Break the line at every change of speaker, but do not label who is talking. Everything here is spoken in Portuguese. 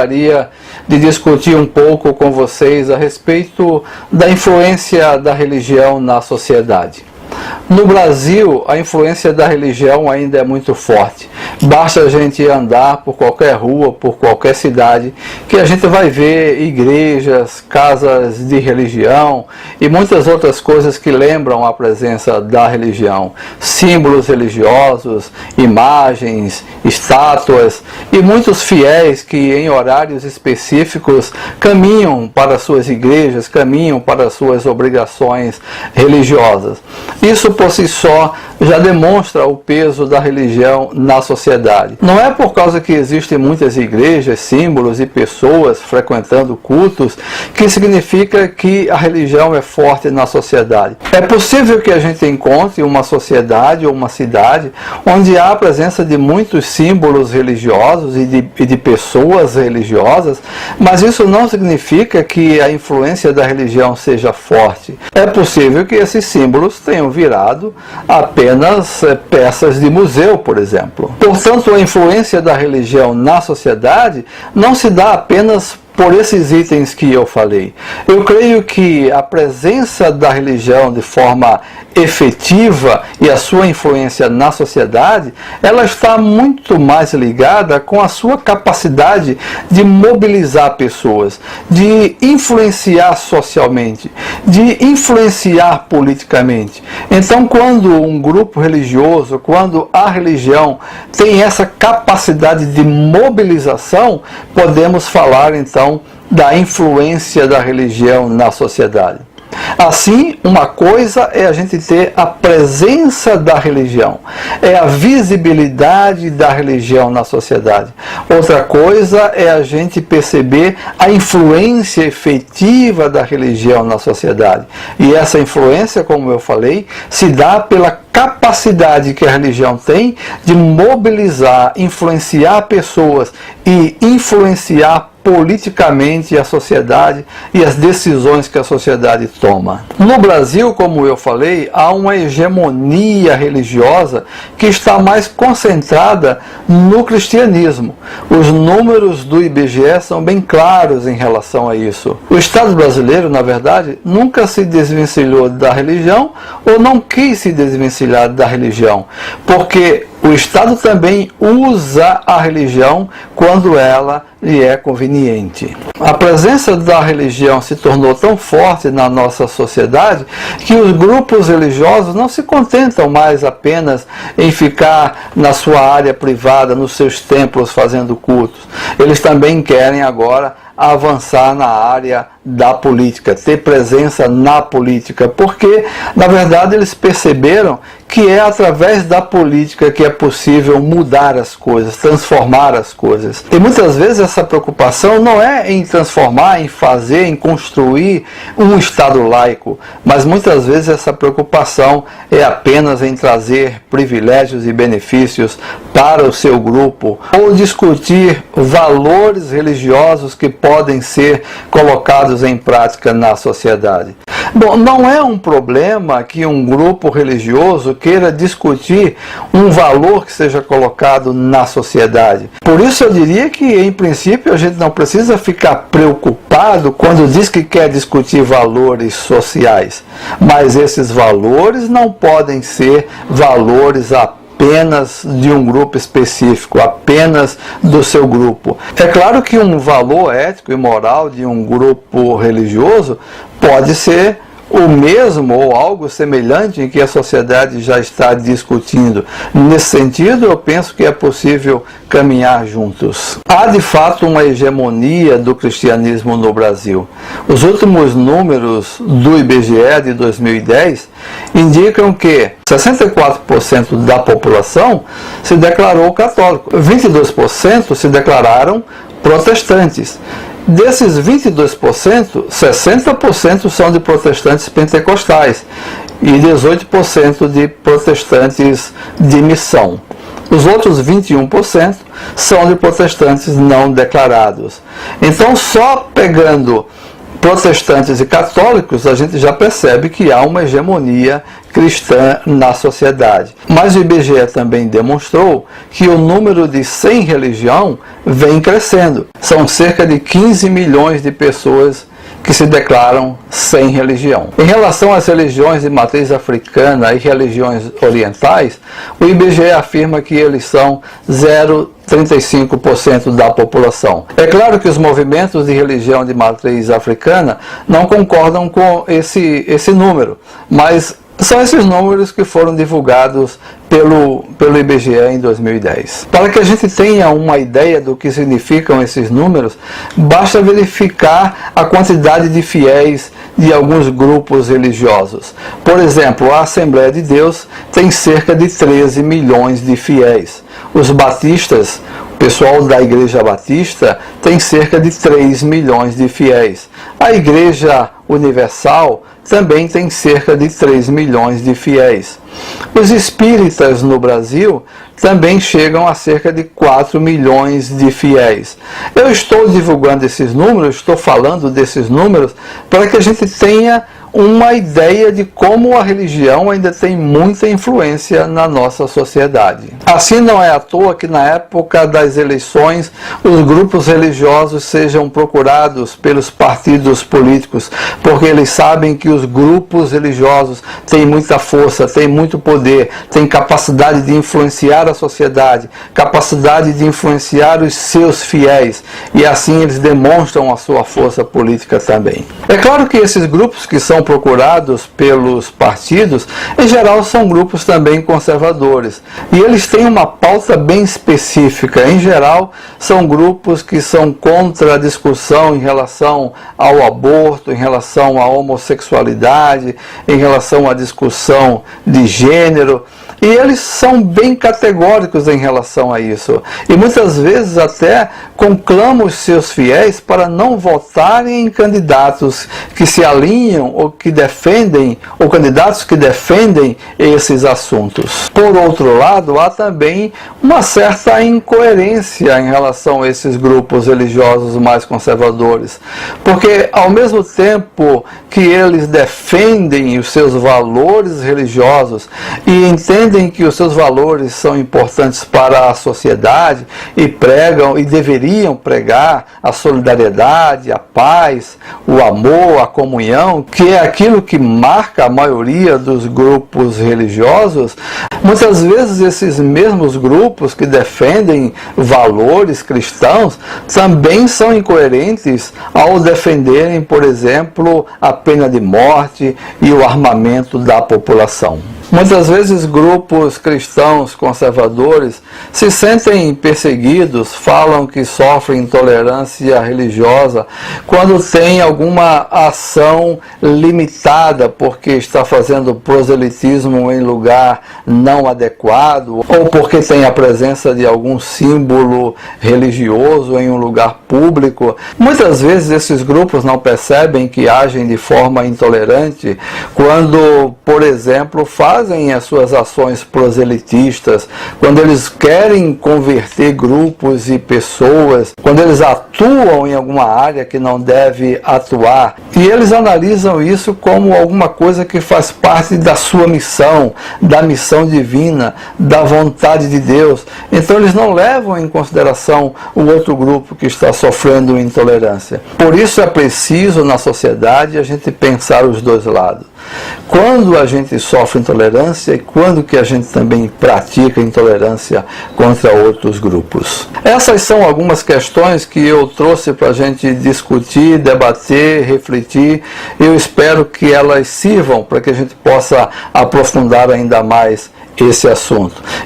Gostaria de discutir um pouco com vocês a respeito da influência da religião na sociedade. No Brasil, a influência da religião ainda é muito forte. Basta a gente andar por qualquer rua, por qualquer cidade, que a gente vai ver igrejas, casas de religião e muitas outras coisas que lembram a presença da religião. Símbolos religiosos, imagens, estátuas e muitos fiéis que em horários específicos caminham para suas igrejas, caminham para suas obrigações religiosas. Isso por si só já demonstra o peso da religião na sociedade. Não é por causa que existem muitas igrejas, símbolos e pessoas frequentando cultos que significa que a religião é forte na sociedade. É possível que a gente encontre uma sociedade ou uma cidade onde há a presença de muitos símbolos religiosos e de pessoas religiosas, mas isso não significa que a influência da religião seja forte. É possível que esses símbolos tenham virado apenas peças de museu, por exemplo. Portanto, a influência da religião na sociedade não se dá apenas por esses itens que eu falei. Eu creio que a presença da religião de forma efetiva e a sua influência na sociedade, ela está muito mais ligada com a sua capacidade de mobilizar pessoas, de influenciar socialmente, de influenciar politicamente. Então, quando um grupo religioso, quando a religião tem essa capacidade de mobilização, podemos falar então da influência da religião na sociedade. Assim, uma coisa é a gente ter a presença da religião, é a visibilidade da religião na sociedade. Outra coisa é a gente perceber a influência efetiva da religião na sociedade. E essa influência, como eu falei, se dá pela capacidade que a religião tem de mobilizar, influenciar pessoas e influenciar politicamente a sociedade e as decisões que a sociedade toma. No Brasil, como eu falei, há uma hegemonia religiosa que está mais concentrada no cristianismo. Os números do IBGE são bem claros em relação a isso. O Estado brasileiro, na verdade, nunca se desvencilhou da religião ou não quis se desvencilhar da religião, porque o Estado também usa a religião quando ela lhe é conveniente. A presença da religião se tornou tão forte na nossa sociedade que os grupos religiosos não se contentam mais apenas em ficar na sua área privada, nos seus templos fazendo cultos. Eles também querem agora avançar na área da política, ter presença na política, porque, na verdade, eles perceberam que é através da política que é possível mudar as coisas, transformar as coisas. E muitas vezes essa preocupação não é em transformar, em fazer, em construir um Estado laico, mas muitas vezes essa preocupação é apenas em trazer privilégios e benefícios para o seu grupo, ou discutir valores religiosos que podem ser colocados em prática na sociedade. Bom, não é um problema que um grupo religioso queira discutir um valor que seja colocado na sociedade. Por isso eu diria que, em princípio, a gente não precisa ficar preocupado quando diz que quer discutir valores sociais. Mas esses valores não podem ser valores apenas de um grupo específico, apenas do seu grupo. É claro que um valor ético e moral de um grupo religioso pode ser o mesmo ou algo semelhante em que a sociedade já está discutindo. Nesse sentido, eu penso que é possível caminhar juntos. Há de fato uma hegemonia do cristianismo no Brasil. Os últimos números do IBGE de 2010 indicam que 64% da população se declarou católico, 22% se declararam protestantes. Desses 22%, 60% são de protestantes pentecostais e 18% de protestantes de missão. Os outros 21% são de protestantes não declarados. Então, só pegando protestantes e católicos, a gente já percebe que há uma hegemonia cristã na sociedade. Mas o IBGE também demonstrou que o número de sem religião vem crescendo. São cerca de 15 milhões de pessoas que se declaram sem religião. Em relação às religiões de matriz africana e religiões orientais, o IBGE afirma que eles são 0,35% da população. É claro que os movimentos de religião de matriz africana não concordam com esse número, mas são esses números que foram divulgados pelo IBGE em 2010. Para que a gente tenha uma ideia do que significam esses números, basta verificar a quantidade de fiéis de alguns grupos religiosos. Por exemplo, a Assembleia de Deus tem cerca de 13 milhões de fiéis. Os batistas, o pessoal da Igreja Batista, tem cerca de 3 milhões de fiéis. A Igreja Universal também tem cerca de 3 milhões de fiéis. Os espíritas no Brasil também chegam a cerca de 4 milhões de fiéis. Eu estou divulgando esses números, estou falando desses números, para que a gente tenha uma ideia de como a religião ainda tem muita influência na nossa sociedade. Assim, não é à toa que na época das eleições os grupos religiosos sejam procurados pelos partidos políticos, porque eles sabem que os grupos religiosos têm muita força, têm muito poder, têm capacidade de influenciar a sociedade, capacidade de influenciar os seus fiéis, e assim eles demonstram a sua força política também. É claro que esses grupos que são procurados pelos partidos, em geral são grupos também conservadores, e eles têm uma pauta bem específica. Em geral são grupos que são contra a discussão em relação ao aborto, em relação à homossexualidade, em relação à discussão de gênero, e eles são bem categóricos em relação a isso. E muitas vezes até conclamam os seus fiéis para não votarem em candidatos que se alinham ou que defendem, ou candidatos que defendem esses assuntos. Por outro lado, há também uma certa incoerência em relação a esses grupos religiosos mais conservadores. Porque ao mesmo tempo que eles defendem os seus valores religiosos e entendem que os seus valores são importantes para a sociedade e pregam e deveriam pregar a solidariedade, a paz, o amor, a comunhão, que é aquilo que marca a maioria dos grupos religiosos, muitas vezes esses mesmos grupos que defendem valores cristãos também são incoerentes ao defenderem, por exemplo, a pena de morte e o armamento da população. Muitas vezes grupos cristãos conservadores se sentem perseguidos, falam que sofrem intolerância religiosa quando tem alguma ação limitada porque está fazendo proselitismo em lugar não adequado ou porque tem a presença de algum símbolo religioso em um lugar público. Muitas vezes esses grupos não percebem que agem de forma intolerante quando, por exemplo, fazem as suas ações proselitistas, quando eles querem converter grupos e pessoas, quando eles atuam em alguma área que não deve atuar, e eles analisam isso como alguma coisa que faz parte da sua missão, da missão divina, da vontade de Deus. Então eles não levam em consideração o outro grupo que está sofrendo intolerância. Por isso é preciso na sociedade a gente pensar os dois lados. Quando a gente sofre intolerância e quando que a gente também pratica intolerância contra outros grupos. Essas são algumas questões que eu trouxe para a gente discutir, debater, refletir. Eu espero que elas sirvam para que a gente possa aprofundar ainda mais esse assunto.